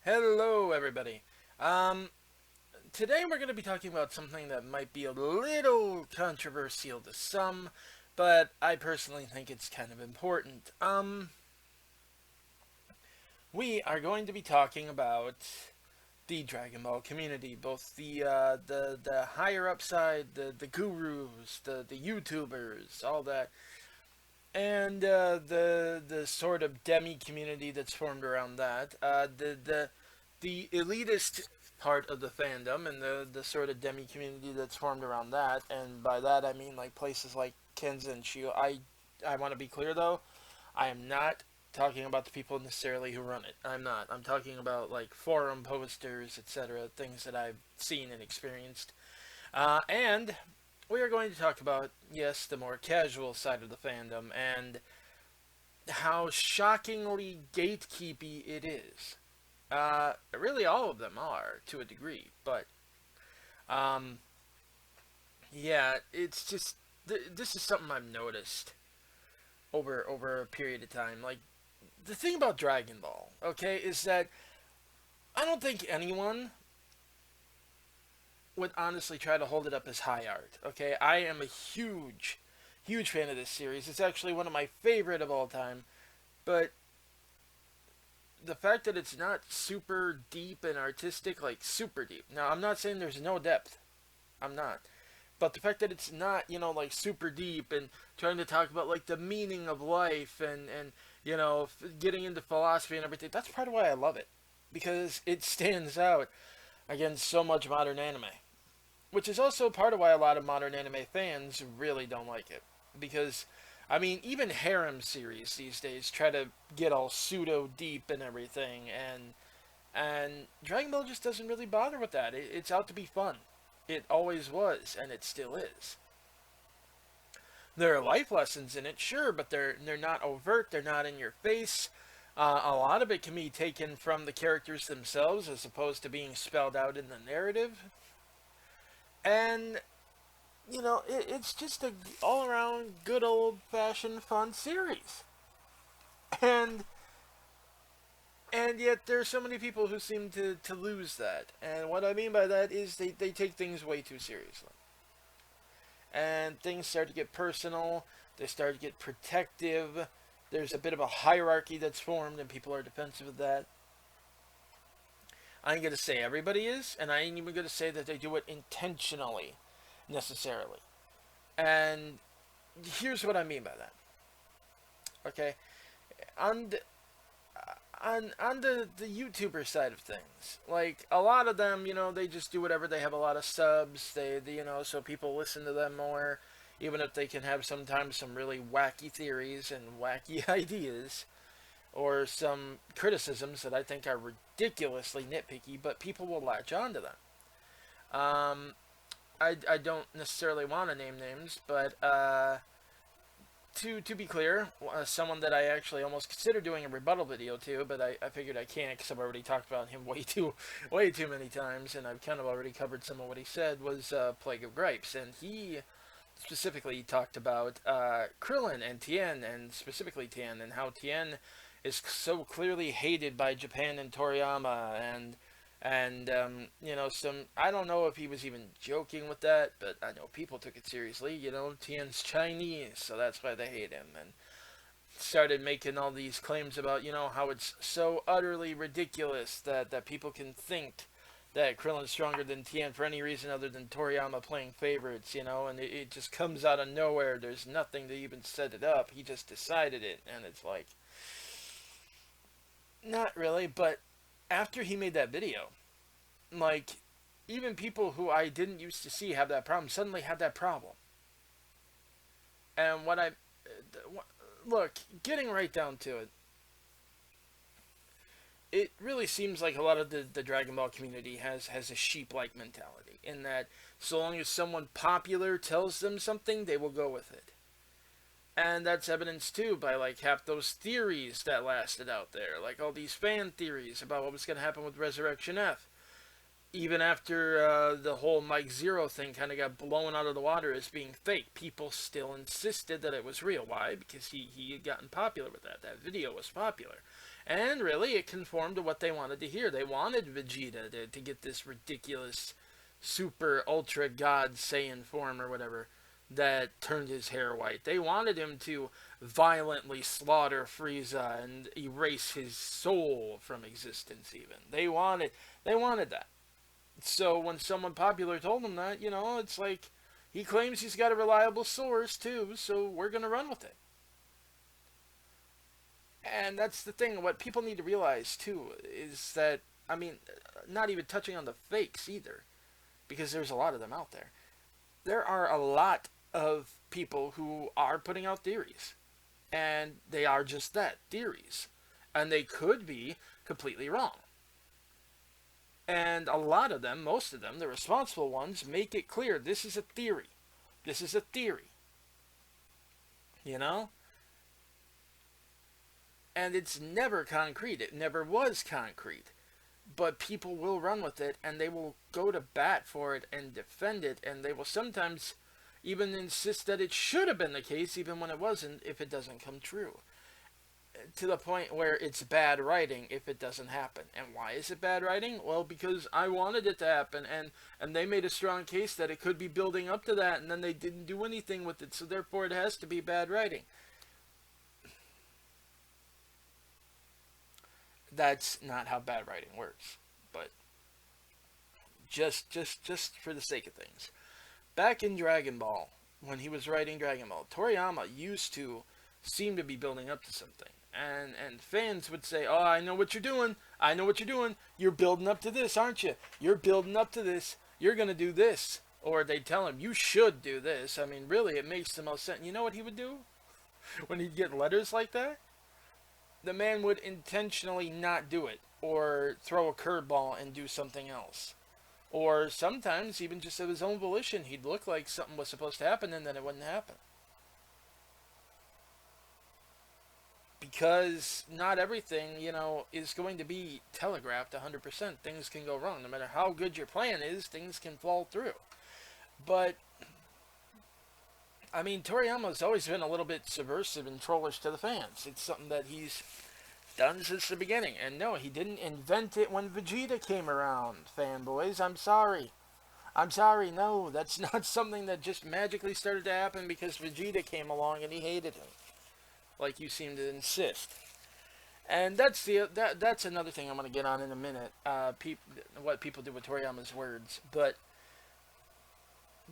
Hello, everybody. Um, Today we're going to be talking about something that might be a little controversial to some, but I personally think it's kind of important. We are going to be talking about the Dragon Ball community, both the higher up side, the gurus, the YouTubers, all that, and the sort of demi community that's formed around that. The elitist part of the fandom and the sort of demi community that's formed around that, and by that I mean like places like Kensenshu. I want to be clear though, I am not talking about the people necessarily who run it. I'm not. I'm talking about like forum posters, etc., things that I've seen and experienced. And we are going to talk about, yes, the more casual side of the fandom and how shockingly gatekeepy it is. Really, all of them are to a degree, but um, yeah, it's just this is something I've noticed over a period of time. Like the thing about Dragon Ball, okay, is that I don't think anyone would honestly try to hold it up as high art. Okay, I am a huge fan of this series. It's actually one of my favorite of all time. But the fact that it's not super deep and artistic, like super deep. Now, I'm not saying there's no depth. I'm not. But the fact that it's not, like super deep and trying to talk about like the meaning of life and getting into philosophy and everything, that's part of why I love it. Because it stands out against so much modern anime. Which is also part of why a lot of modern anime fans really don't like it. Because, I mean, even harem series these days try to get all pseudo deep and everything, and Dragon Ball just doesn't really bother with that. It's out to be fun. It always was, and it still is. There are life lessons in it, sure, but they're not overt. They're not in your face. A lot of it can be taken from the characters themselves, as opposed to being spelled out in the narrative. And it's just a all around good old fashioned fun series. And and yet there's so many people who seem to lose that. And what I mean by that is they take things way too seriously. And things start to get personal, they start to get protective. There's a bit of a hierarchy that's formed and people are defensive of that. I ain't gonna say everybody is, and I ain't even gonna say that they do it intentionally necessarily. And here's what I mean by that. Okay, on the, on the YouTuber side of things, like a lot of them, they just do whatever. They have a lot of subs. So people listen to them more, even if they can have sometimes some really wacky theories and wacky ideas or some criticisms that I think are ridiculously nitpicky, but people will latch on to them. Um, I don't necessarily want to name names, but to be clear, someone that I actually almost considered doing a rebuttal video to, but I figured I can't because I've already talked about him way too many times, and I've kind of already covered some of what he said. Was Plague of Gripes, and he specifically talked about Krillin and Tien, and specifically Tien, and how Tien is so clearly hated by Japan and Toriyama, and some, I don't know if he was even joking with that, but I know people took it seriously. Tien's Chinese, so that's why they hate him, and started making all these claims about how it's so utterly ridiculous that people can think that Krillin's stronger than Tien for any reason other than Toriyama playing favorites, and it just comes out of nowhere. There's nothing to even set it up. He just decided it, and it's like, not really, but after he made that video, like, even people who I didn't used to see have that problem suddenly have that problem. And look, getting right down to it, it really seems like a lot of the Dragon Ball community has a sheep like mentality in that so long as someone popular tells them something, they will go with it. And that's evidenced too by like half those theories that lasted out there, like all these fan theories about what was going to happen with Resurrection F. Even after the whole Mike Zero thing kind of got blown out of the water as being fake, people still insisted that it was real. Why? Because he had gotten popular with that. That video was popular. And really, it conformed to what they wanted to hear. They wanted Vegeta to get this ridiculous super ultra god Saiyan form or whatever that turned his hair white. They wanted him to violently slaughter Frieza and erase his soul from existence even. They wanted that. So when someone popular told him that, it's like he claims he's got a reliable source too, so we're going to run with it. And that's the thing. What people need to realize too is that, I mean, not even touching on the fakes either, because there's a lot of them out there. There are a lot of people who are putting out theories, and they are just that, theories. And they could be completely wrong. And a lot of them, most of them, the responsible ones, make it clear this is a theory. This is a theory. You know? And it's never concrete. It never was concrete. But people will run with it, and they will go to bat for it and defend it, and they will sometimes even insist that it should have been the case, even when it wasn't, if it doesn't come true. To the point where it's bad writing if it doesn't happen. And why is it bad writing? Well, because I wanted it to happen, and they made a strong case that it could be building up to that, and then they didn't do anything with it, so therefore it has to be bad writing. That's not how bad writing works. But just for the sake of things. Back in Dragon Ball, when he was writing Dragon Ball, Toriyama used to seem to be building up to something. And fans would say, "Oh, I know what you're doing. I know what you're doing. You're building up to this, aren't you? You're building up to this. You're going to do this." Or they'd tell him, "You should do this." I mean, really, it makes the most sense. You know what he would do when he'd get letters like that? The man would intentionally not do it, or throw a curveball and do something else. Or sometimes, even just of his own volition, he'd look like something was supposed to happen and then it wouldn't happen. Because not everything, is going to be telegraphed 100%. Things can go wrong. No matter how good your plan is, things can fall through. But, I mean, Toriyama's always been a little bit subversive and trollish to the fans. It's something that he's done since the beginning. And no, he didn't invent it when Vegeta came around, fanboys. I'm sorry. I'm sorry, no, that's not something that just magically started to happen because Vegeta came along and he hated him, like you seem to insist. And that's another thing I'm going to get on in a minute. What people do with Toriyama's words, but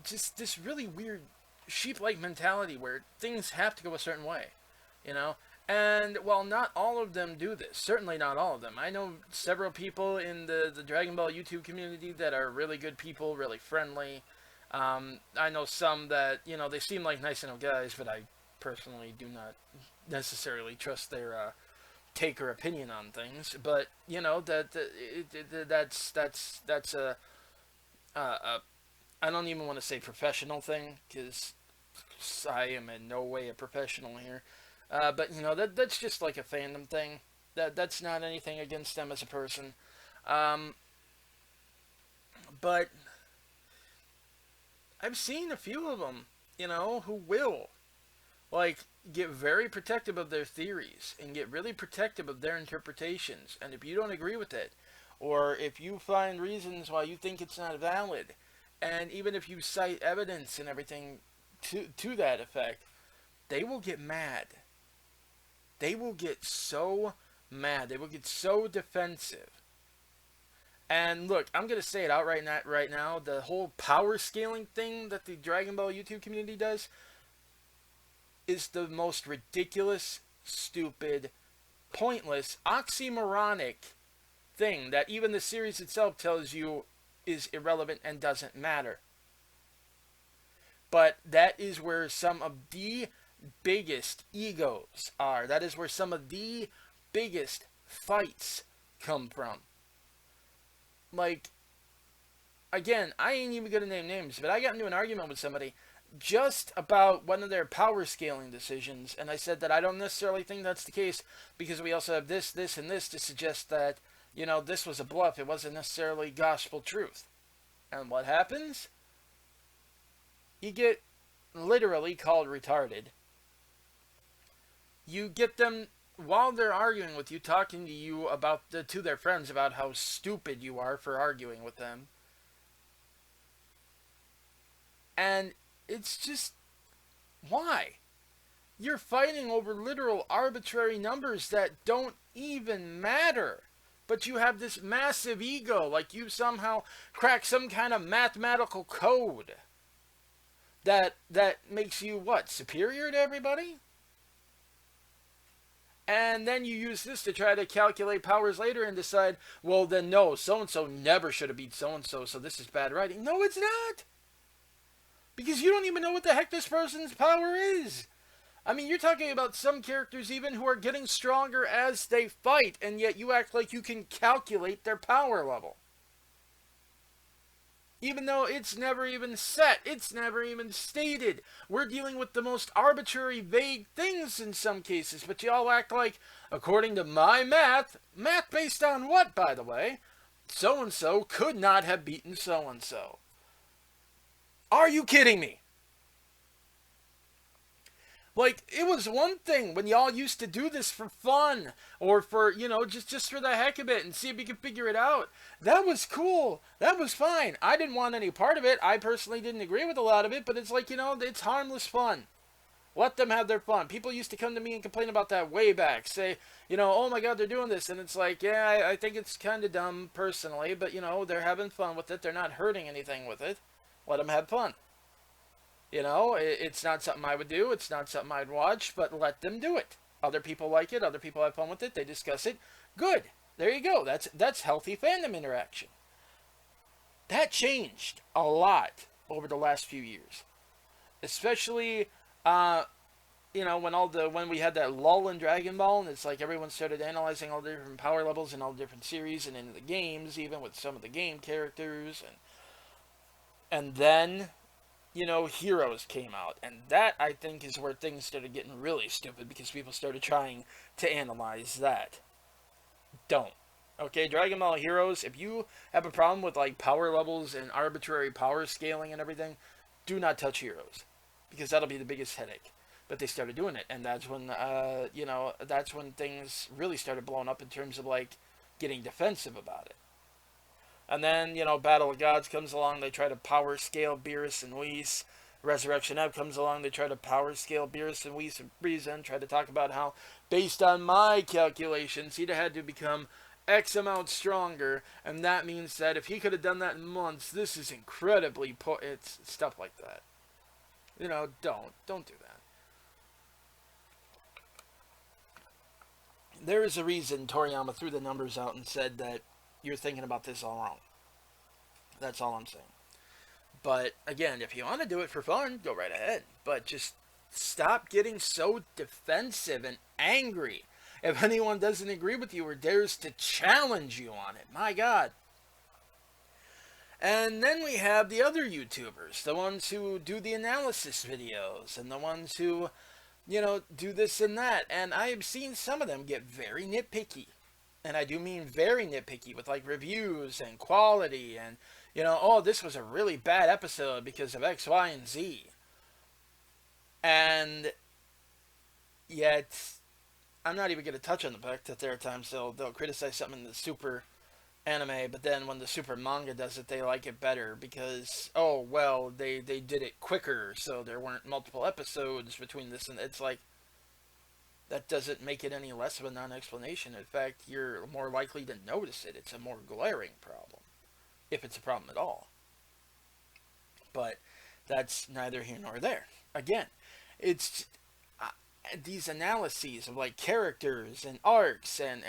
just this really weird sheep-like mentality where things have to go a certain way, you know. And while not all of them do this, certainly not all of them, I know several people in the Dragon Ball YouTube community that are really good people, really friendly. I know some that, they seem like nice enough guys, but I personally do not necessarily trust their take or opinion on things. But, that's a I don't even want to say professional thing, because I am in no way a professional here. But that's just like a fandom thing. That's not anything against them as a person. Um, but I've seen a few of them, who will like get very protective of their theories and get really protective of their interpretations. And if you don't agree with it, or if you find reasons why you think it's not valid, and even if you cite evidence and everything to that effect, they will get mad. They will get so mad. They will get so defensive. And look, I'm going to say it out right now. The whole power scaling thing that the Dragon Ball YouTube community does is the most ridiculous, stupid, pointless, oxymoronic thing that even the series itself tells you is irrelevant and doesn't matter. But that is where some of the biggest egos are. That is where some of the biggest fights come from. Like, again, I ain't even gonna name names, but I got into an argument with somebody just about one of their power scaling decisions, and I said that I don't necessarily think that's the case because we also have this, and this to suggest that, this was a bluff. It wasn't necessarily gospel truth. And what happens? You get literally called retarded. You get them while they're arguing with you, talking to you about to their friends about how stupid you are for arguing with them, and it's just why? You're fighting over literal arbitrary numbers that don't even matter. But you have this massive ego, like you somehow crack some kind of mathematical code that makes you what? Superior to everybody? And then you use this to try to calculate powers later and decide, well, then no, so and so never should have beat so and so, so this is bad writing. No, it's not. Because you don't even know what the heck this person's power is. I mean, you're talking about some characters even who are getting stronger as they fight, and yet you act like you can calculate their power level. Even though it's never even set, it's never even stated. We're dealing with the most arbitrary, vague things in some cases, but y'all act like, according to my math based on what, by the way? So and so could not have beaten so and so. Are you kidding me? Like, it was one thing when y'all used to do this for fun, or for, just for the heck of it, and see if you can figure it out. That was cool. That was fine. I didn't want any part of it. I personally didn't agree with a lot of it, but it's like, it's harmless fun. Let them have their fun. People used to come to me and complain about that way back. Say, oh my god, they're doing this. And it's like, yeah, I think it's kind of dumb personally, but, they're having fun with it. They're not hurting anything with it. Let them have fun. It's not something I would do. It's not something I'd watch, but let them do it. Other people like it. Other people have fun with it. They discuss it. Good. There you go. That's healthy fandom interaction. That changed a lot over the last few years, especially when we had that lull in Dragon Ball, and it's like everyone started analyzing all the different power levels and all the different series and in the games, even with some of the game characters, and then Heroes came out, and that, I think, is where things started getting really stupid, because people started trying to analyze that. Don't. Okay, Dragon Ball Heroes, if you have a problem with, like, power levels and arbitrary power scaling and everything, do not touch Heroes, because that'll be the biggest headache. But they started doing it, and that's when, that's when things really started blowing up in terms of, like, getting defensive about it. And then, Battle of Gods comes along, they try to power scale Beerus and Whis. Resurrection F comes along, they try to power scale Beerus and Whis and Frieza, and try to talk about how, based on my calculations, he'd have had to become X amount stronger, and that means that if he could have done that in months, this is incredibly it's stuff like that. Don't do that. There is a reason Toriyama threw the numbers out and said that you're thinking about this all wrong. That's all I'm saying. But again, if you want to do it for fun, go right ahead. But just stop getting so defensive and angry if anyone doesn't agree with you or dares to challenge you on it. My God. And then we have the other YouTubers, the ones who do the analysis videos, and the ones who, do this and that. And I have seen some of them get very nitpicky. And I do mean very nitpicky with, like, reviews and quality and, this was a really bad episode because of X, Y, and Z. And yet, I'm not even going to touch on the fact that there are times they'll criticize something in the Super anime, but then when the Super manga does it, they like it better because, they did it quicker, so there weren't multiple episodes between this and it's like, that doesn't make it any less of a non-explanation. In fact, you're more likely to notice it. It's a more glaring problem, if it's a problem at all. But that's neither here nor there. Again, it's these analyses of, like, characters and arcs and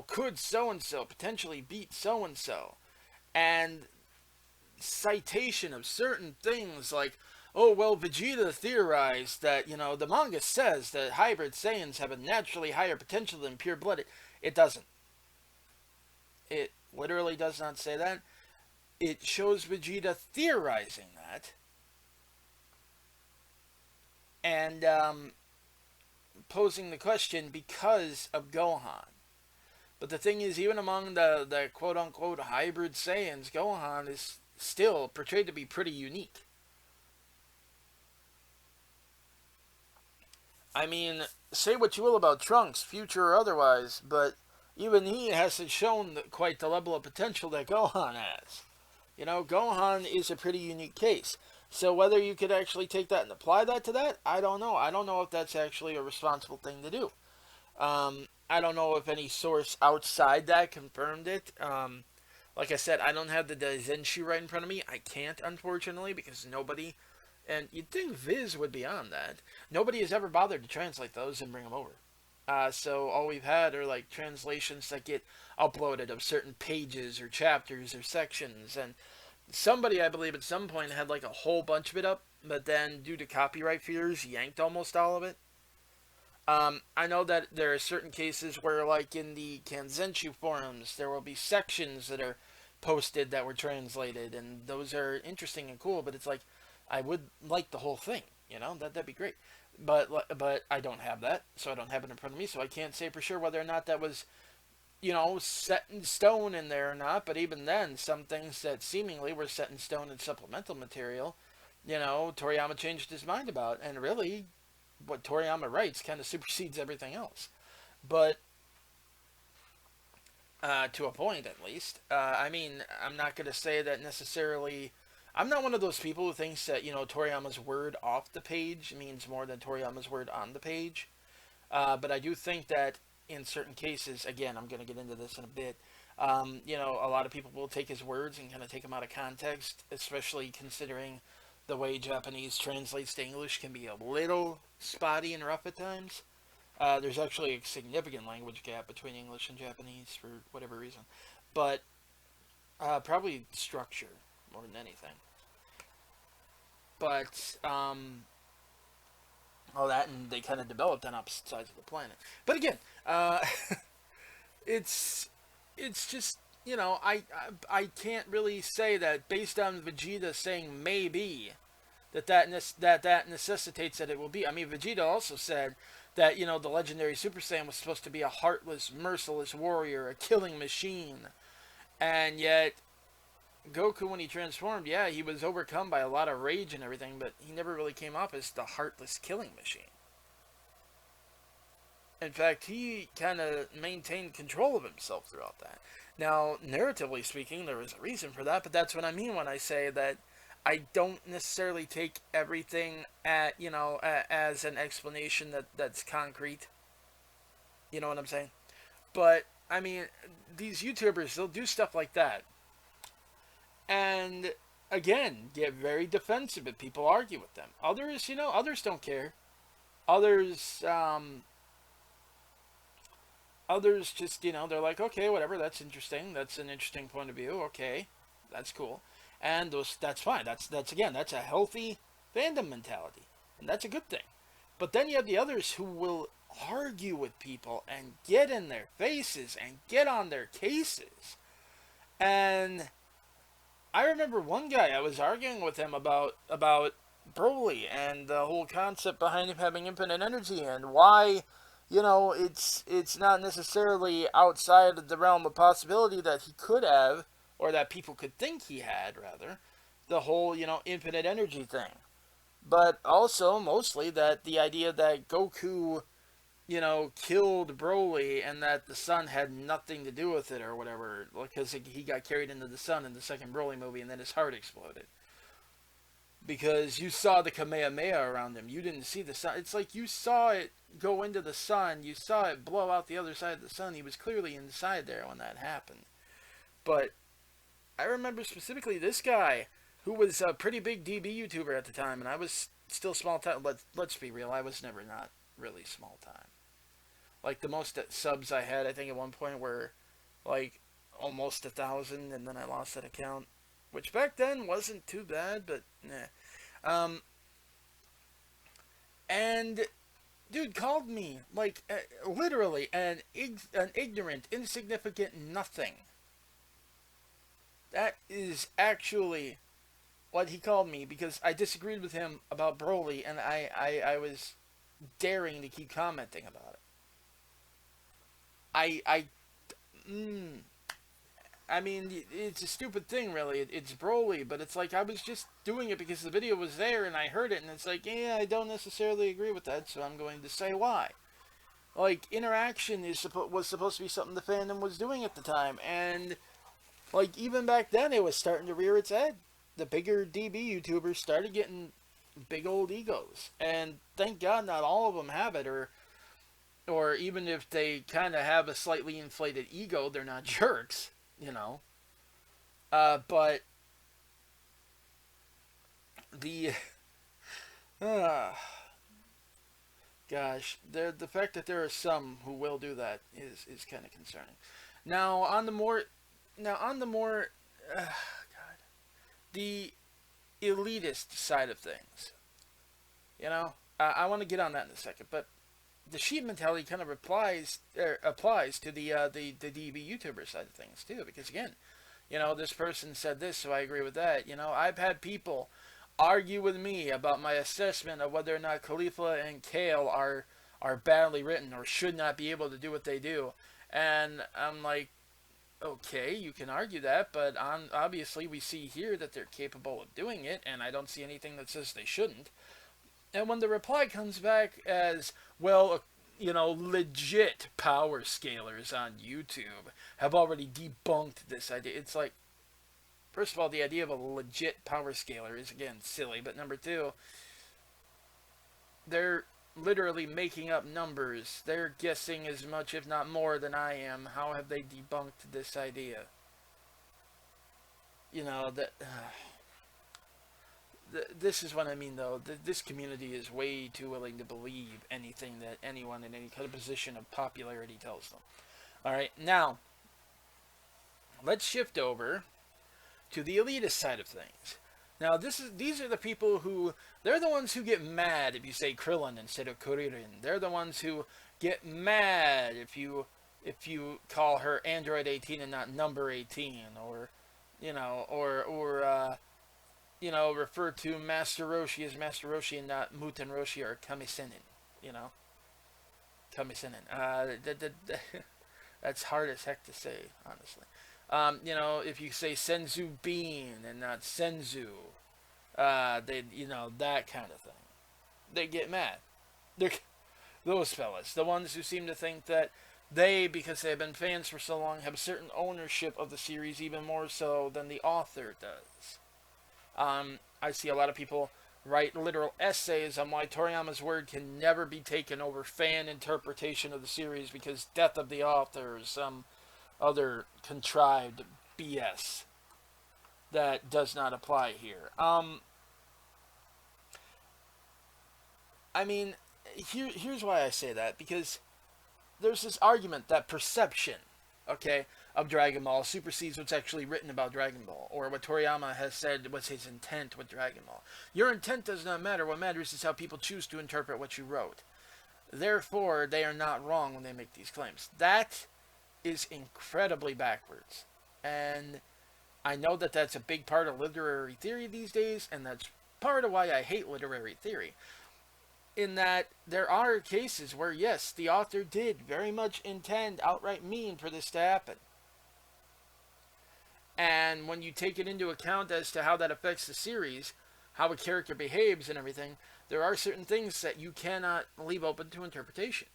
could so-and-so potentially beat so-and-so? And citation of certain things like, Vegeta theorized that, the manga says that hybrid Saiyans have a naturally higher potential than pure-blooded. It doesn't. It literally does not say that. It shows Vegeta theorizing that. And posing the question because of Gohan. But the thing is, even among the quote-unquote hybrid Saiyans, Gohan is still portrayed to be pretty unique. I mean, say what you will about Trunks, future or otherwise, but even he hasn't shown quite the level of potential that Gohan has. You know, Gohan is a pretty unique case. So whether you could actually take that and apply that to that, I don't know. I don't know if that's actually a responsible thing to do. I don't know if any source outside that confirmed it. Like I said, I don't have the Daizenshi right in front of me. I can't, unfortunately, because nobody, and you'd think Viz would be on that. Nobody has ever bothered to translate those and bring them over. So all we've had are like translations that get uploaded of certain pages or chapters or sections, and somebody, I believe, at some point had like a whole bunch of it up, but then due to copyright fears, yanked almost all of it. I know that there are certain cases where, like in the Kanzenshu forums, there will be sections that are posted that were translated, and those are interesting and cool. But it's like, I would like the whole thing, you know, that'd be great. But I don't have that, so I don't have it in front of me, so I can't say for sure whether or not that was, you know, set in stone in there or not. But even then, some things that seemingly were set in stone in supplemental material, you know, Toriyama changed his mind about, and really what Toriyama writes kind of supersedes everything else. But to a point, at least. I mean, I'm not going to say that necessarily. I'm not one of those people who thinks that, you know, Toriyama's word off the page means more than Toriyama's word on the page. But I do think that in certain cases, again, I'm going to get into this in a bit. You know, a lot of people will take his words and kind of take them out of context, especially considering the way Japanese translates to English can be a little spotty and rough at times. There's actually a significant language gap between English and Japanese for whatever reason, but probably structure more than anything. But all that, and they kind of developed on opposite sides of the planet. But again, uh, it's it's just, you know, I can't really say that based on Vegeta saying maybe that necessitates that it will be. I mean, Vegeta also said that, you know, the legendary Super Saiyan was supposed to be a heartless, merciless warrior, a killing machine, and yet Goku, when he transformed, yeah, he was overcome by a lot of rage and everything, but he never really came off as the heartless killing machine. In fact, he kind of maintained control of himself throughout that. Now, narratively speaking, there was a reason for that, but that's what I mean when I say that I don't necessarily take everything at, you know, as an explanation that's concrete. You know what I'm saying? But I mean, these YouTubers, they'll do stuff like that, and again, get very defensive if people argue with them. Others, you know, others don't care. Others, others just, you know, they're like, okay, whatever, that's interesting. That's an interesting point of view. Okay, that's cool, and that's fine. That's again, that's a healthy fandom mentality, and that's a good thing. But then you have the others who will argue with people and get in their faces and get on their cases. And I remember one guy, I was arguing with him about Broly and the whole concept behind him having infinite energy and why, you know, it's not necessarily outside of the realm of possibility that he could have, or that people could think he had, rather, the whole, you know, infinite energy thing. But also mostly that the idea that Goku, you know, killed Broly and that the sun had nothing to do with it or whatever, because he got carried into the sun in the second Broly movie and then his heart exploded. Because you saw the Kamehameha around him. You didn't see the sun. It's like you saw it go into the sun. You saw it blow out the other side of the sun. He was clearly inside there when that happened. But I remember specifically this guy who was a pretty big DB YouTuber at the time, and I was still small time. Let's be real, I was never not really small time. Like the most subs I had, I think at one point were like almost 1,000, and then I lost that account, which back then wasn't too bad, but nah. And dude called me like literally an ignorant, insignificant nothing. That is actually what he called me because I disagreed with him about Broly, and I was daring to keep commenting about it. I mm, I mean, it's a stupid thing, really. It's Broly, but it's like I was just doing it because the video was there and I heard it, and it's like, yeah, I don't necessarily agree with that, so I'm going to say why. Like, interaction was supposed to be something the fandom was doing at the time, and like even back then, it was starting to rear its head. The bigger DB YouTubers started getting big old egos, and thank God not all of them have it, or even if they kind of have a slightly inflated ego, they're not jerks, you know. But the uh, gosh, the fact that there are some who will do that is kind of concerning. Now on the more now on the more God, the elitist side of things, you know, I want to get on that in a second, but the sheep mentality kind of applies to the DB YouTuber side of things too, because again, you know, this person said this, so I agree with that. You know, I've had people argue with me about my assessment of whether or not Khalifa and Kale are badly written or should not be able to do what they do, and I'm like, okay, you can argue that, but obviously we see here that they're capable of doing it, and I don't see anything that says they shouldn't. And when the reply comes back as, well, you know, legit power scalers on YouTube have already debunked this idea, it's like, first of all, the idea of a legit power scaler is, again, silly, but number two, they're literally making up numbers. They're guessing as much, if not more, than I am. How have they debunked this idea? You know, this is what I mean, though. This community is way too willing to believe anything that anyone in any kind of position of popularity tells them. All right, now let's shift over to the elitist side of things. Now, these are the people who they're the ones who get mad if you say Krillin instead of Kuririn. They're the ones who get mad if you call her Android 18 and not number 18, or you know, or you know, refer to Master Roshi as Master Roshi and not Muten Roshi or Kamisenen. You know, Kamisenen. That's hard as heck to say, honestly. You know, if you say Senzu Bean and not Senzu, they, you know, that kind of thing. They get mad. They're those fellas, the ones who seem to think that they, because they've been fans for so long, have a certain ownership of the series even more so than the author does. I see a lot of people write literal essays on why Toriyama's word can never be taken over fan interpretation of the series because death of the author or some other contrived BS that does not apply here. I mean, here's why I say that, because there's this argument that perception, okay, of Dragon Ball supersedes what's actually written about Dragon Ball, or what Toriyama has said was his intent with Dragon Ball. Your intent does not matter. What matters is how people choose to interpret what you wrote. Therefore, they are not wrong when they make these claims. That is incredibly backwards. And I know that that's a big part of literary theory these days, and that's part of why I hate literary theory. In that there are cases where, yes, the author did very much intend, outright mean for this to happen. And when you take it into account as to how that affects the series, how a character behaves and everything, there are certain things that you cannot leave open to interpretation.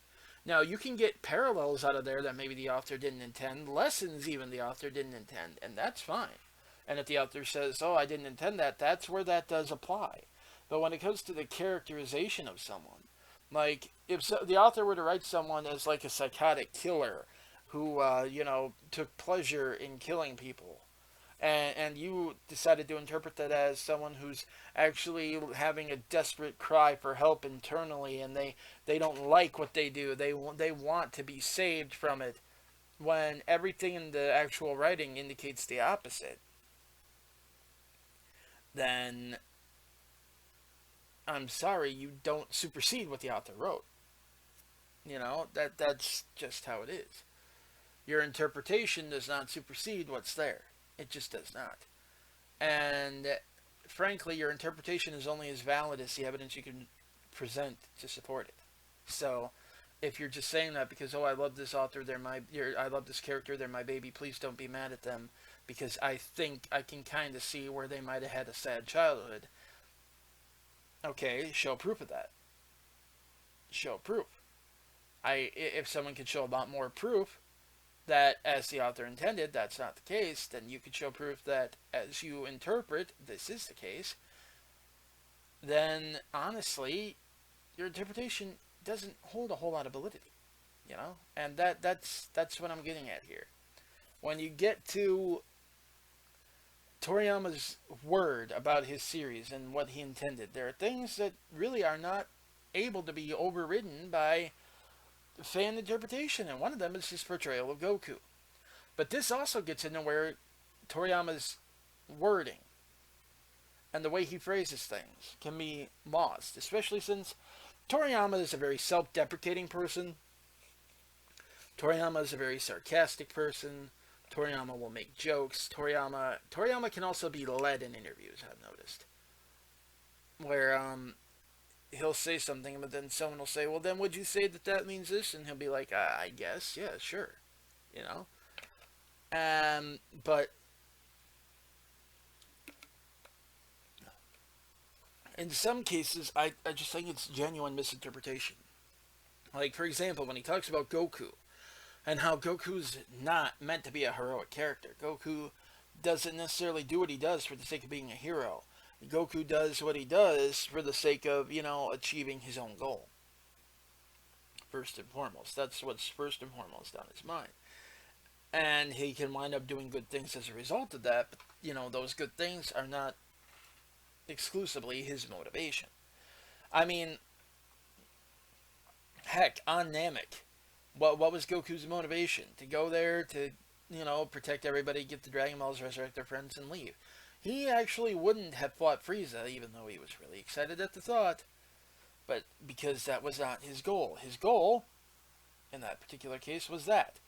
Now, you can get parallels out of there that maybe the author didn't intend, lessons even the author didn't intend, and that's fine. And if the author says, oh, I didn't intend that, that's where that does apply. But when it comes to the characterization of someone, like, if the author were to write someone as like a psychotic killer who, you know, took pleasure in killing people, and you decided to interpret that as someone who's actually having a desperate cry for help internally, and they don't like what they do, they want to be saved from it, when everything in the actual writing indicates the opposite, then I'm sorry, you don't supersede what the author wrote. You know, that's just how it is. Your interpretation does not supersede what's there. It just does not. And frankly, your interpretation is only as valid as the evidence you can present to support it. So, if you're just saying that because, oh, I love this author, I love this character, they're my baby, please don't be mad at them, because I think I can kind of see where they might have had a sad childhood. Okay, show proof of that. Show proof. If someone could show a lot more proof that, as the author intended, that's not the case, then you could show proof that, as you interpret, this is the case. Then honestly, your interpretation doesn't hold a whole lot of validity, you know. And that's what I'm getting at here. When you get to Toriyama's word about his series and what he intended, there are things that really are not able to be overridden by fan interpretation, and one of them is his portrayal of Goku. But this also gets into where Toriyama's wording and the way he phrases things can be lost, especially since Toriyama is a very self-deprecating person. Toriyama is a very sarcastic person. Toriyama will make jokes. Toriyama can also be led in interviews, I've noticed. Where he'll say something, but then someone will say, well, then would you say that that means this? And he'll be like, I guess, yeah, sure. You know? But in some cases, I just think it's genuine misinterpretation. Like, for example, when he talks about Goku, and how Goku's not meant to be a heroic character. Goku doesn't necessarily do what he does for the sake of being a hero. Goku does what he does for the sake of, you know, achieving his own goal. First and foremost. That's what's first and foremost on his mind. And he can wind up doing good things as a result of that, but, you know, those good things are not exclusively his motivation. I mean, heck, on Namek, what was Goku's motivation? To go there, to, you know, protect everybody, get the Dragon Balls, resurrect their friends, and leave. He actually wouldn't have fought Frieza, even though he was really excited at the thought. But because that was not his goal. His goal, in that particular case, was that.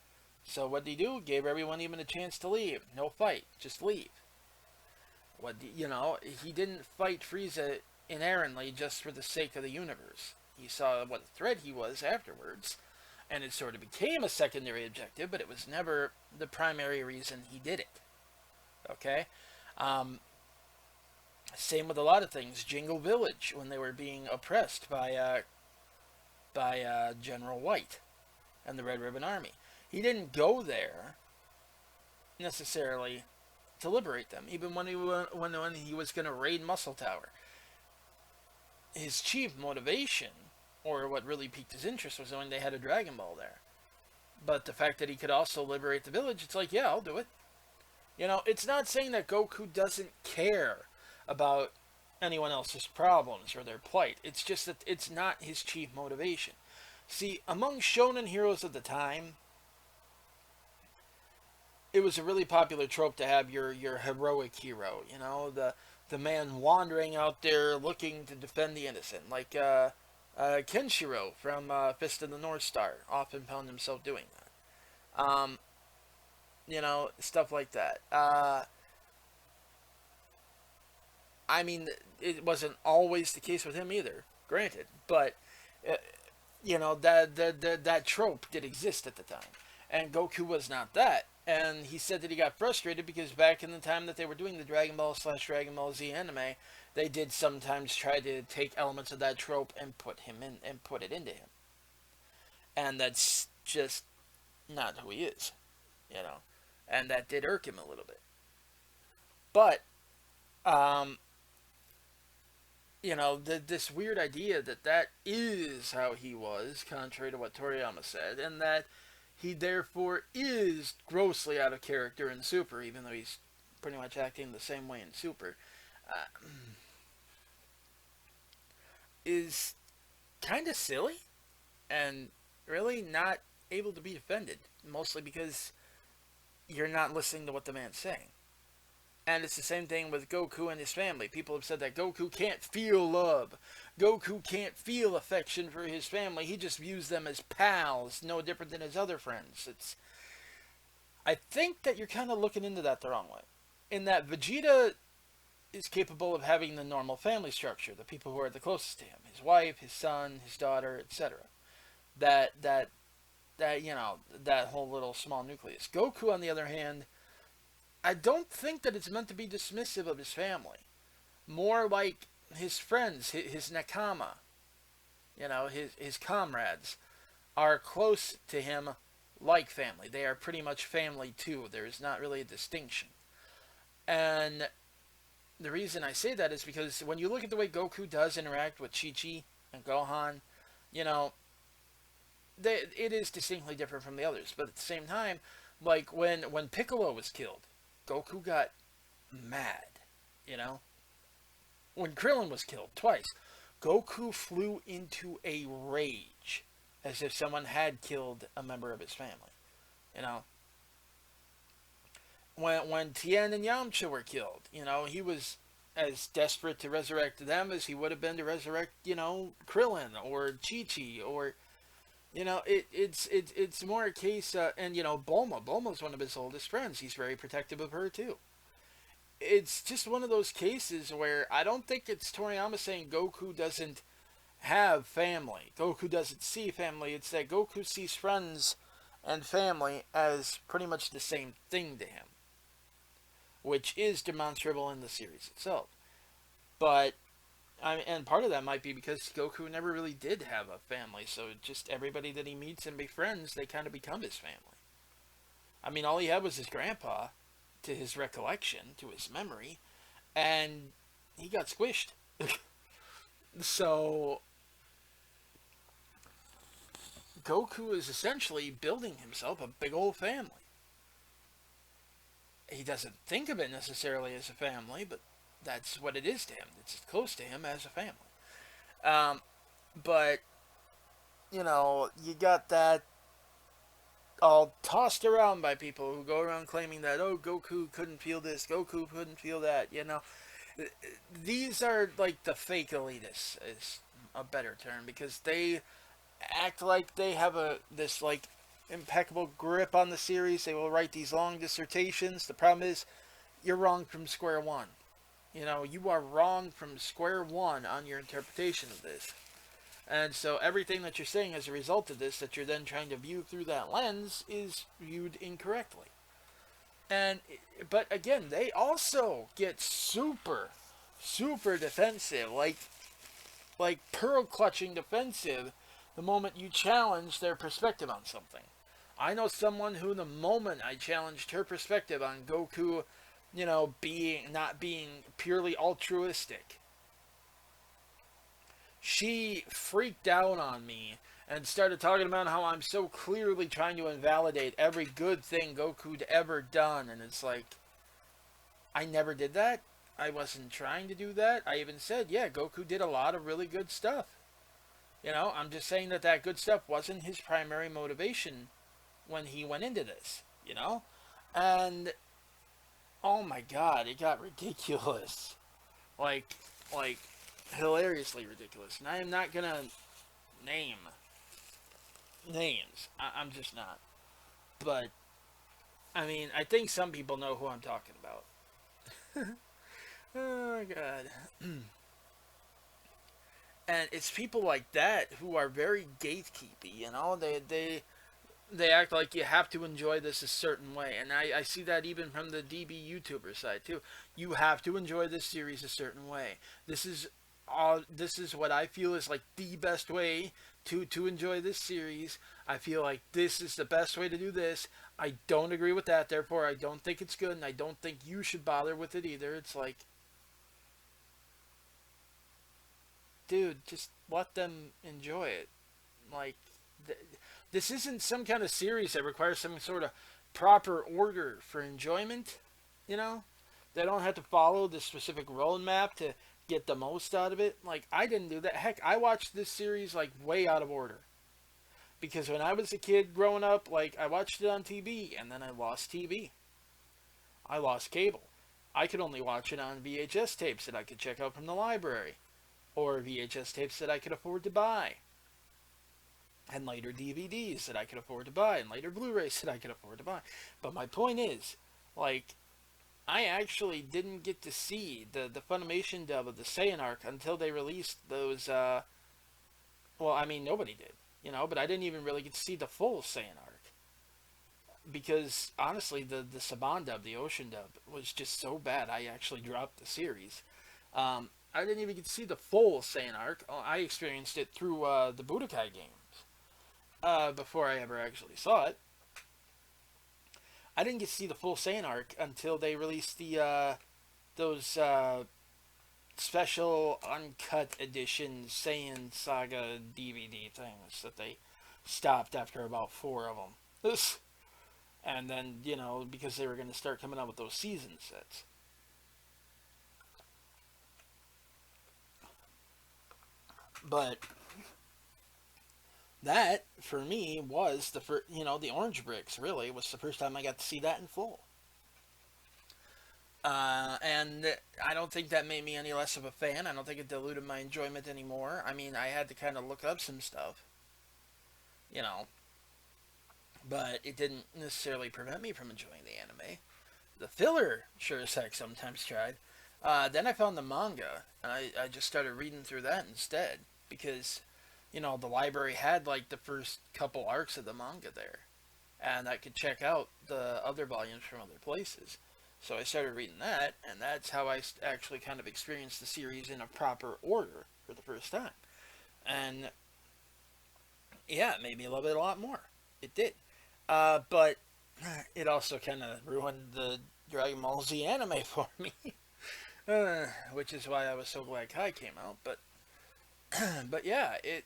So what did he do? Gave everyone even a chance to leave. No fight, just leave. You know, he didn't fight Frieza inerrantly just for the sake of the universe. He saw what a threat he was afterwards, and it sort of became a secondary objective, but it was never the primary reason he did it. Okay? Same with a lot of things. Jingle Village, when they were being oppressed by General White and the Red Ribbon Army. He didn't go there necessarily to liberate them, even when he was going to raid Muscle Tower. His chief motivation, or what really piqued his interest, was when they had a Dragon Ball there. But the fact that he could also liberate the village, it's like, yeah, I'll do it. You know, it's not saying that Goku doesn't care about anyone else's problems or their plight. It's just that it's not his chief motivation. See, among shonen heroes of the time, it was a really popular trope to have your heroic hero, you know, the man wandering out there looking to defend the innocent, like Kenshiro from Fist of the North Star often found himself doing that. You know, stuff like that. I mean, it wasn't always the case with him either, granted, but you know, that trope did exist at the time, and Goku was not that. And he said that he got frustrated because back in the time that they were doing the Dragon Ball / Dragon Ball Z anime, they did sometimes try to take elements of that trope and put it into him. And that's just not who he is, you know. And that did irk him a little bit. But, you know, this weird idea that is how he was, contrary to what Toriyama said, and that he therefore is grossly out of character in Super, even though he's pretty much acting the same way in Super, is kind of silly and really not able to be defended, mostly because you're not listening to what the man's saying. And it's the same thing with Goku and his family. People have said that Goku can't feel love. Goku can't feel affection for his family. He just views them as pals, no different than his other friends. I think that you're kind of looking into that the wrong way. In that Vegeta is capable of having the normal family structure, the people who are the closest to him, his wife, his son, his daughter, etc. that that whole little small nucleus. Goku, on the other hand, I don't think that it's meant to be dismissive of his family. More like his friends, his nakama, his comrades are close to him like family. They are pretty much family too. There is not really a distinction. And the reason I say that is because when you look at the way Goku does interact with Chi Chi and Gohan, you know, it is distinctly different from the others. But at the same time, like when Piccolo was killed, Goku got mad. You know, when Krillin was killed twice, Goku flew into a rage as if someone had killed a member of his family. You know, when Tien and Yamcha were killed, he was as desperate to resurrect them as he would have been to resurrect, Krillin or Chi Chi or it's more a case, and Bulma's one of his oldest friends. He's very protective of her too. It's just one of those cases where I don't think it's Toriyama saying Goku doesn't have family. Goku doesn't see family. It's that Goku sees friends and family as pretty much the same thing to him, which is demonstrable in the series itself. But and part of that might be because Goku never really did have a family, so just everybody that he meets and befriends, they kind of become his family. I mean, all he had was his grandpa, to his recollection, to his memory, and he got squished. So Goku is essentially building himself a big old family. He doesn't think of it necessarily as a family, but that's what it is to him. It's as close to him as a family. Um, but, you got that all tossed around by people who go around claiming that, oh, Goku couldn't feel this, Goku couldn't feel that. These are like the fake elitists, is a better term, because they act like they have this like impeccable grip on the series. They will write these long dissertations. The problem is, you're wrong from square one. You are wrong from square one on your interpretation of this. And so everything that you're saying as a result of this, that you're then trying to view through that lens, is viewed incorrectly. But again, they also get super, super defensive, like pearl clutching defensive, the moment you challenge their perspective on something. I know someone who, the moment I challenged her perspective on Goku, not being purely altruistic, she freaked out on me and started talking about how I'm so clearly trying to invalidate every good thing Goku'd ever done. And it's like, I never did that. I wasn't trying to do that. I even said, yeah, Goku did a lot of really good stuff. I'm just saying that good stuff wasn't his primary motivation when he went into this, And, oh my god, it got ridiculous. Like, hilariously ridiculous. And I am not gonna name names. I'm just not. But, I mean, I think some people know who I'm talking about. Oh, God. And it's people like that who are very gatekeepy, They act like you have to enjoy this a certain way. And I see that even from the DB YouTuber side, too. You have to enjoy this series a certain way. This is what I feel is like the best way to enjoy this series. I feel like this is the best way to do this. I don't agree with that, therefore I don't think it's good, and I don't think you should bother with it either. It's like, dude, just let them enjoy it. Like, this isn't some kind of series that requires some sort of proper order for enjoyment. They don't have to follow the specific roadmap to get the most out of it. Like, I didn't do that. Heck, I watched this series like way out of order. Because when I was a kid growing up, like, I watched it on TV, and then I lost TV. I lost cable. I could only watch it on VHS tapes that I could check out from the library, or VHS tapes that I could afford to buy, and later DVDs that I could afford to buy, and later Blu-rays that I could afford to buy. But my point is, like, I actually didn't get to see the Funimation dub of the Saiyan arc until they released those, well, I mean, nobody did. But I didn't even really get to see the full Saiyan arc because honestly, the Saban dub, the Ocean dub, was just so bad. I actually dropped the series. I didn't even get to see the full Saiyan arc. I experienced it through the Budokai games before I ever actually saw it. I didn't get to see the full Saiyan arc until they released those special uncut edition Saiyan Saga DVD things that they stopped after about 4 of them. And then, because they were going to start coming out with those season sets. But that, for me, was the first, the Orange Bricks, really, was the first time I got to see that in full. And I don't think that made me any less of a fan. I don't think it diluted my enjoyment anymore. I mean, I had to kind of look up some stuff, you know, but it didn't necessarily prevent me from enjoying the anime. The filler sure as heck sometimes tried. Then I found the manga, and I just started reading through that instead because, the library had like the first couple arcs of the manga there, and I could check out the other volumes from other places. So I started reading that, and that's how I actually kind of experienced the series in a proper order for the first time. And yeah, it made me love it a lot more. It did. But it also kind of ruined the Dragon Ball Z anime for me, which is why I was so glad Kai came out. But yeah, it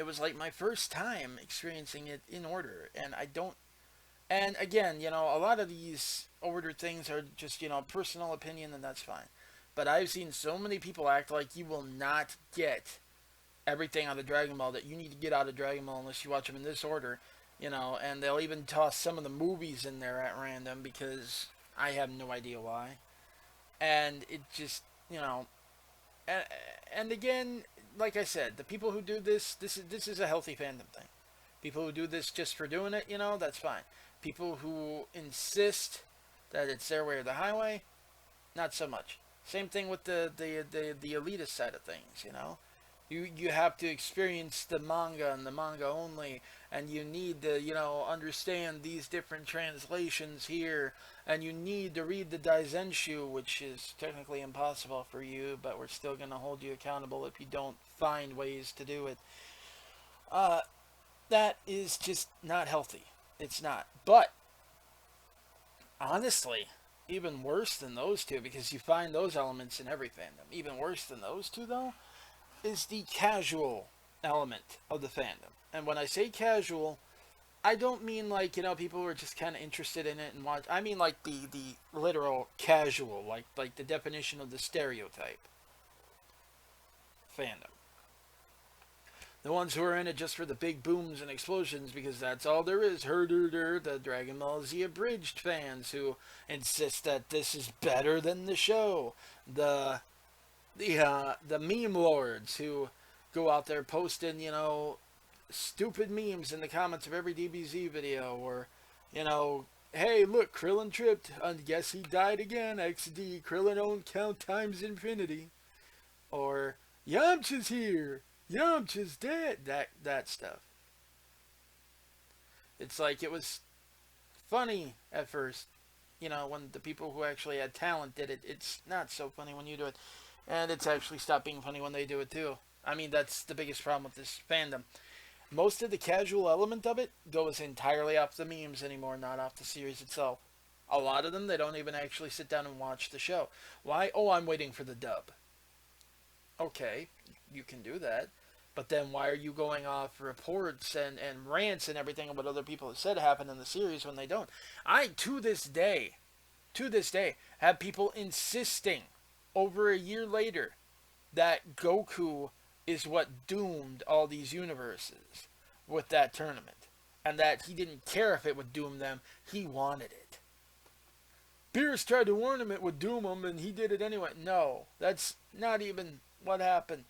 was like my first time experiencing it in order, and I don't. And again, a lot of these ordered things are just personal opinion, and that's fine. But I've seen so many people act like you will not get everything out of Dragon Ball that you need to get out of Dragon Ball unless you watch them in this order, and they'll even toss some of the movies in there at random because I have no idea why. And it just, and, and again, like I said, the people who do this is a healthy fandom thing. People who do this just for doing it, that's fine. People who insist that it's their way or the highway, not so much. Same thing with the elitist side of things. You have to experience the manga and the manga only, and you need to understand these different translations here, and you need to read the Daizenshu, which is technically impossible for you, but we're still going to hold you accountable if you don't find ways to do it. Uh, that is just not healthy. It's not. But honestly, even worse than those two, because you find those elements in every fandom. Even worse than those two, though, is the casual element of the fandom. And when I say casual, I don't mean like people who are just kind of interested in it and watch. I mean like the literal casual, like the definition of the stereotype fandom. The ones who are in it just for the big booms and explosions because that's all there is. Herder, the Dragon Ball Z abridged fans who insist that this is better than the show. The meme lords who go out there posting, stupid memes in the comments of every DBZ video, or, hey, look, Krillin tripped. I guess he died again. XD, Krillin don't count times infinity. Or, Yamcha's here. Yamcha's dead. That stuff. It's like it was funny at first, when the people who actually had talent did it. It's not so funny when you do it. And it's actually stopped being funny when they do it too. I mean, that's the biggest problem with this fandom. Most of the casual element of it goes entirely off the memes anymore, not off the series itself. A lot of them, they don't even actually sit down and watch the show. Why? Oh, I'm waiting for the dub. Okay, you can do that. But then why are you going off reports and rants and everything of what other people have said happened in the series when they don't? To this day, have people insisting over a year later that Goku is what doomed all these universes with that tournament. And that he didn't care if it would doom them, he wanted it. Beerus tried to warn him it would doom him, and he did it anyway. No, that's not even what happened.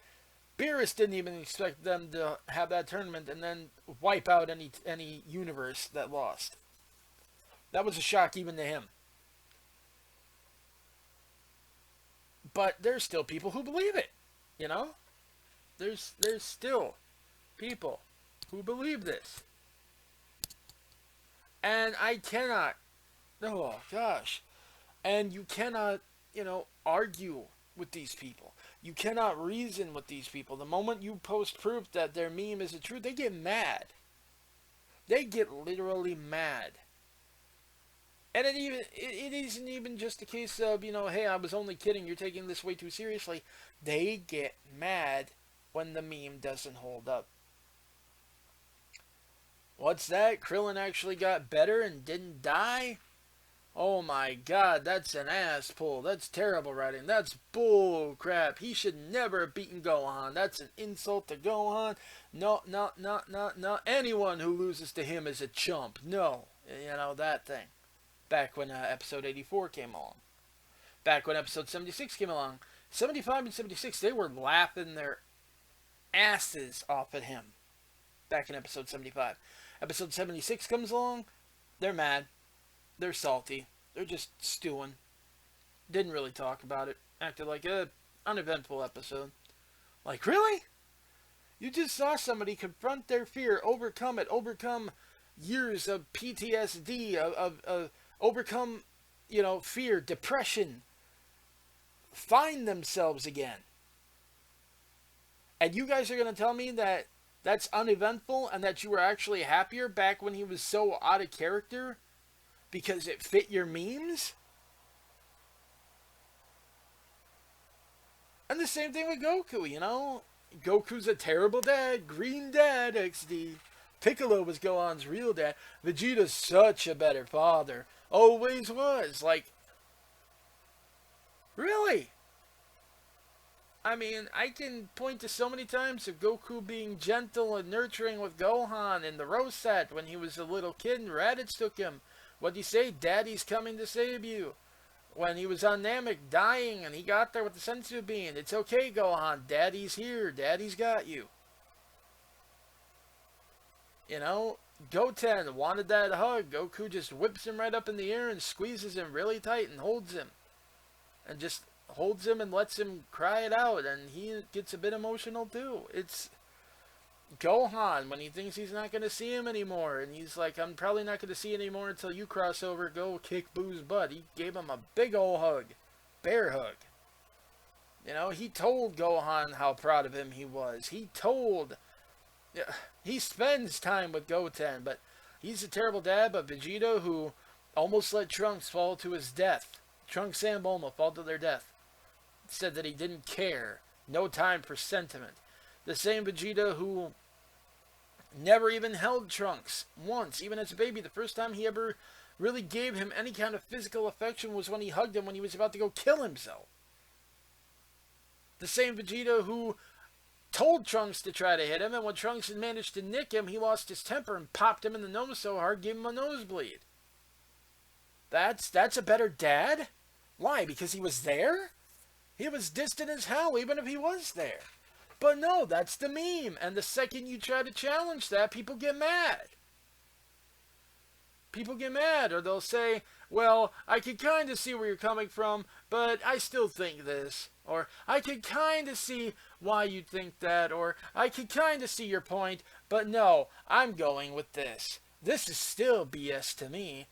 Beerus didn't even expect them to have that tournament and then wipe out any universe that lost. That was a shock even to him. But there's still people who believe it, you know? There's still people who believe this. And I cannot, oh gosh. And you cannot, argue with these people. You cannot reason with these people. The moment you post proof that their meme isn't true, they get mad. They get literally mad. And it isn't even just a case of, hey, I was only kidding, you're taking this way too seriously. They get mad when the meme doesn't hold up. What's that? Krillin actually got better and didn't die? Oh my god, that's an ass pull. That's terrible writing. That's bull crap. He should never have beaten Gohan. That's an insult to Gohan. No, no, no, no, no. Anyone who loses to him is a chump. No. That thing. Back when episode 84 came along. Back when episode 76 came along. 75 and 76, they were laughing their asses off at him. Back in episode 75. Episode 76 comes along. They're mad. They're salty. They're just stewing. Didn't really talk about it. Acted like a uneventful episode. Like, really? You just saw somebody confront their fear, overcome it, overcome years of PTSD, of overcome, fear, depression, find themselves again. And you guys are going to tell me that that's uneventful and that you were actually happier back when he was so out of character because it fit your memes? And the same thing with Goku, Goku's a terrible dad, Green Dad XD. Piccolo was Gohan's real dad. Vegeta's such a better father. Always was. Like, really? I mean, I can point to so many times of Goku being gentle and nurturing with Gohan in the roast set when he was a little kid and Raditz took him. What'd he say? Daddy's coming to save you. When he was on Namek dying and he got there with the Senzu Bean. It's okay, Gohan. Daddy's here. Daddy's got you. Goten wanted that hug. Goku just whips him right up in the air and squeezes him really tight and holds him. And just holds him and lets him cry it out. And he gets a bit emotional too. It's Gohan when he thinks he's not going to see him anymore. And he's like, I'm probably not going to see you anymore until you cross over. Go kick Boo's butt. He gave him a big old hug. Bear hug. He told Gohan how proud of him he was. He spends time with Goten, but he's a terrible dad. But Vegeta, who almost let Trunks fall to his death. Trunks and Bulma fall to their death. Said that he didn't care. No time for sentiment. The same Vegeta who never even held Trunks once, even as a baby. The first time he ever really gave him any kind of physical affection was when he hugged him when he was about to go kill himself. The same Vegeta who told Trunks to try to hit him, and when Trunks had managed to nick him, he lost his temper and popped him in the nose so hard, gave him a nosebleed. That's a better dad? Why? Because he was there? He was distant as hell, even if he was there. But no, that's the meme, and the second you try to challenge that, people get mad. People get mad, or they'll say, well, I can kind of see where you're coming from, but I still think this. Or, I can kind of see why you'd think that. Or, I can kind of see your point, but no, I'm going with this. This is still BS to me.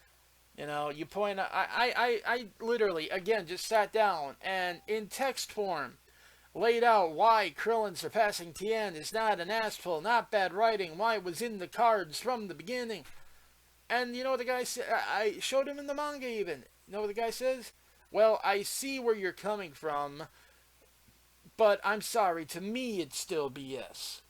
You point out, I literally, again, just sat down and in text form laid out why Krillin surpassing Tien is not an asshole, not bad writing, why it was in the cards from the beginning. And the guy said, I showed him in the manga even. You know what the guy says? Well, I see where you're coming from, but I'm sorry, to me it's still BS.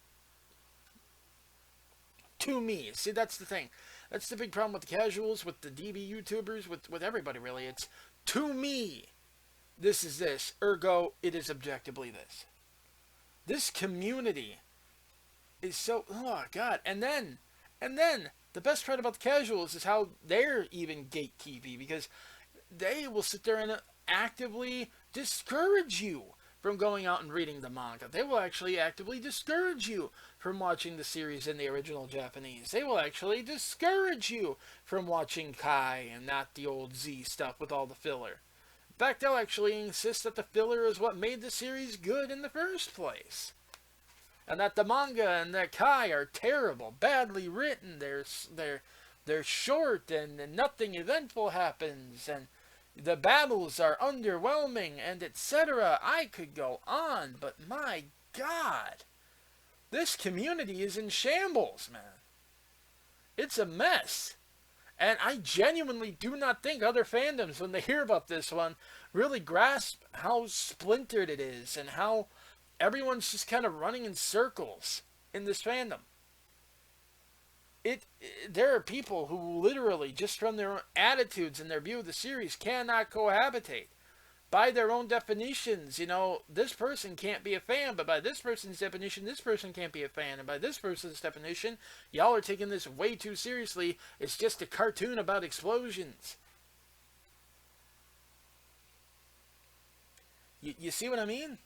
To me. See, that's the thing. That's the big problem with the casuals, with the DB YouTubers, with everybody really. It's, to me, this is this. Ergo, it is objectively this. This community is so, oh God. And then, the best part about the casuals is how they're even gate TV, because they will sit there and actively discourage you from going out and reading the manga. They will actually actively discourage you from watching the series in the original Japanese. They will actually discourage you from watching Kai and not the old Z stuff with all the filler. In fact, they'll actually insist that the filler is what made the series good in the first place. and that the manga and that Kai are terrible, badly written. They're short and nothing eventful happens, and the battles are underwhelming, and etc. I could go on, but my God, this community is in shambles, man. It's a mess. And I genuinely do not think other fandoms, when they hear about this one, really grasp how splintered it is and how everyone's just kind of running in circles in this fandom. There are people who literally, just from their own attitudes and their view of the series, cannot cohabitate. By their own definitions, this person can't be a fan, but by this person's definition, this person can't be a fan, and by this person's definition, y'all are taking this way too seriously. It's just a cartoon about explosions. You see what I mean?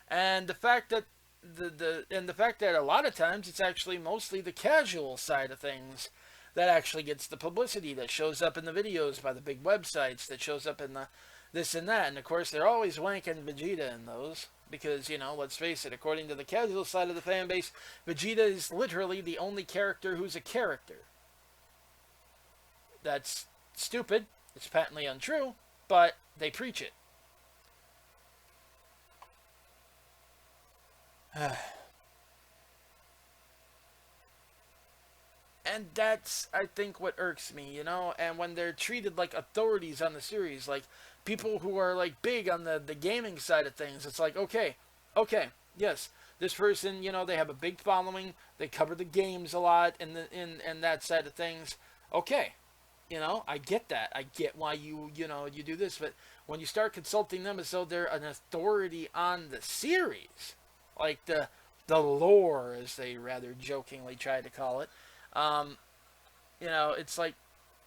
And the fact that the fact that a lot of times it's actually mostly the casual side of things that actually gets the publicity, that shows up in the videos by the big websites, that shows up in the this and that. And of course they're always wanking Vegeta in those, because let's face it, according to the casual side of the fan base, Vegeta is literally the only character who's a character. That's stupid, it's patently untrue, but they preach it. And that's, I think, what irks me, and when they're treated like authorities on the series, like people who are like big on the gaming side of things, it's like, okay, yes, this person, they have a big following, they cover the games a lot in that side of things. Okay, I get that, I get why you do this, but when you start consulting them as though they're an authority on the series, like the lore, as they rather jokingly try to call it, it's like,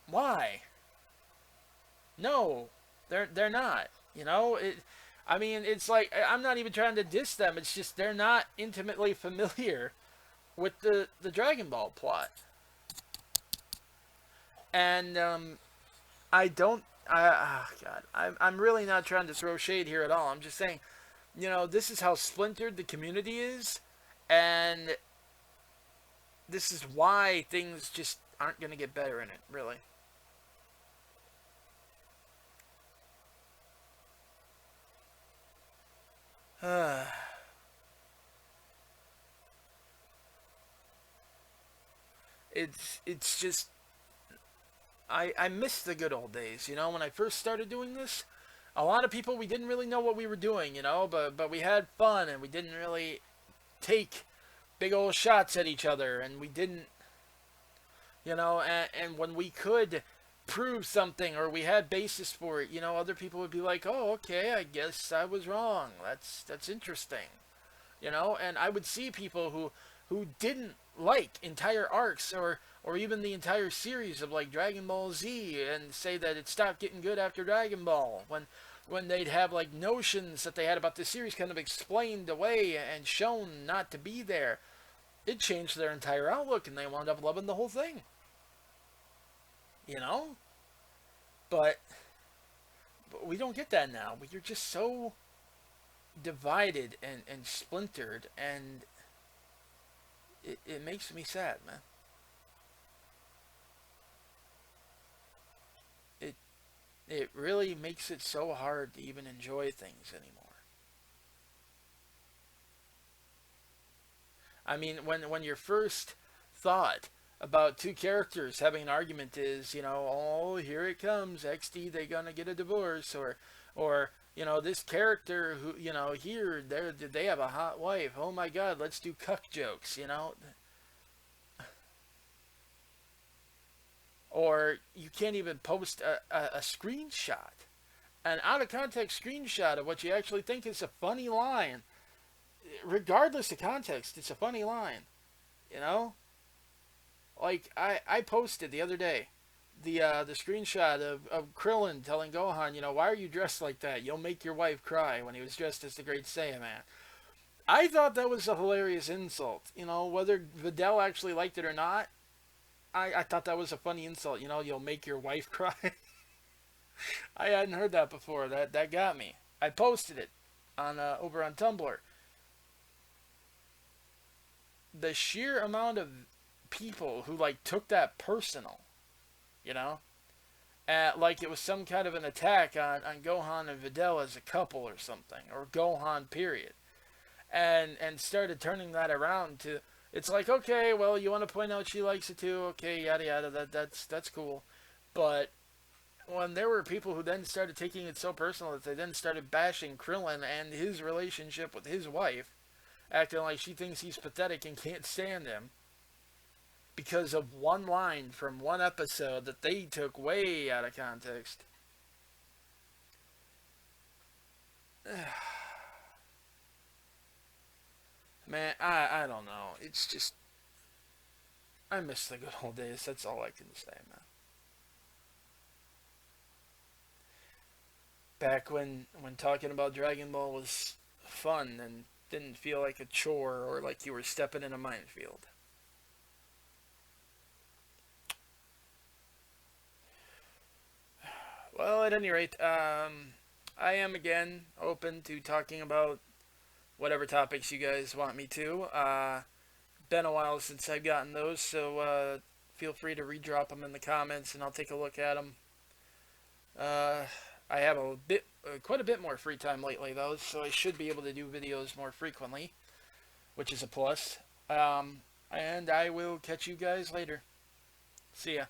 why? No, they're not. It's like, I'm not even trying to diss them. It's just they're not intimately familiar with the Dragon Ball plot, and I don't. God, I'm really not trying to throw shade here at all. I'm just saying, this is how splintered the community is, and this is why things just aren't going to get better in it, really. It's just, I miss the good old days, when I first started doing this. A lot of people, we didn't really know what we were doing, but we had fun, and we didn't really take big old shots at each other, and we didn't, and when we could prove something, or we had basis for it, other people would be like, oh, okay, I guess I was wrong. That's interesting. And I would see people who didn't like entire arcs, or even the entire series of like Dragon Ball Z, and say that it stopped getting good after Dragon Ball, when they'd have like notions that they had about the series kind of explained away and shown not to be there. It changed their entire outlook, and they wound up loving the whole thing. you know? But we don't get that now. We're just so divided and splintered, and it makes me sad, man. It it really makes it so hard to even enjoy things anymore. I mean, when your first thought about two characters having an argument is, oh, here it comes, XD, they gonna get a divorce, or this character who, here they have a hot wife. Oh my God, let's do cuck jokes. Or you can't even post a screenshot, an out of context screenshot of what you actually think is a funny line. Regardless of context, it's a funny line. You know, like I posted the other day the screenshot of Krillin telling Gohan, why are you dressed like that? You'll make your wife cry, when he was dressed as the Great Saiyaman. I thought that was a hilarious insult. Whether Videl actually liked it or not, I thought that was a funny insult. You'll make your wife cry. I hadn't heard that before. That got me. I posted it on over on Tumblr. the sheer amount of people who like took that personal, you know, like it was some kind of an attack on Gohan and Videl as a couple or something, or Gohan period, and started turning that around to, it's like, okay, well, you want to point out she likes it too, okay, yada yada, that's cool, but when there were people who then started taking it so personal that they then started bashing Krillin and his relationship with his wife, acting like she thinks he's pathetic and can't stand him because of one line from one episode that they took way out of context. Man, I don't know. It's just, I miss the good old days. That's all I can say, man. Back when talking about Dragon Ball was fun and didn't feel like a chore or like you were stepping in a minefield. Well, at any rate, I am again open to talking about whatever topics you guys want me to. Been a while since I've gotten those, so feel free to redrop them in the comments, and I'll take a look at them. Uh, I have quite a bit more free time lately, though, so I should be able to do videos more frequently, which is a plus. And I will catch you guys later. See ya.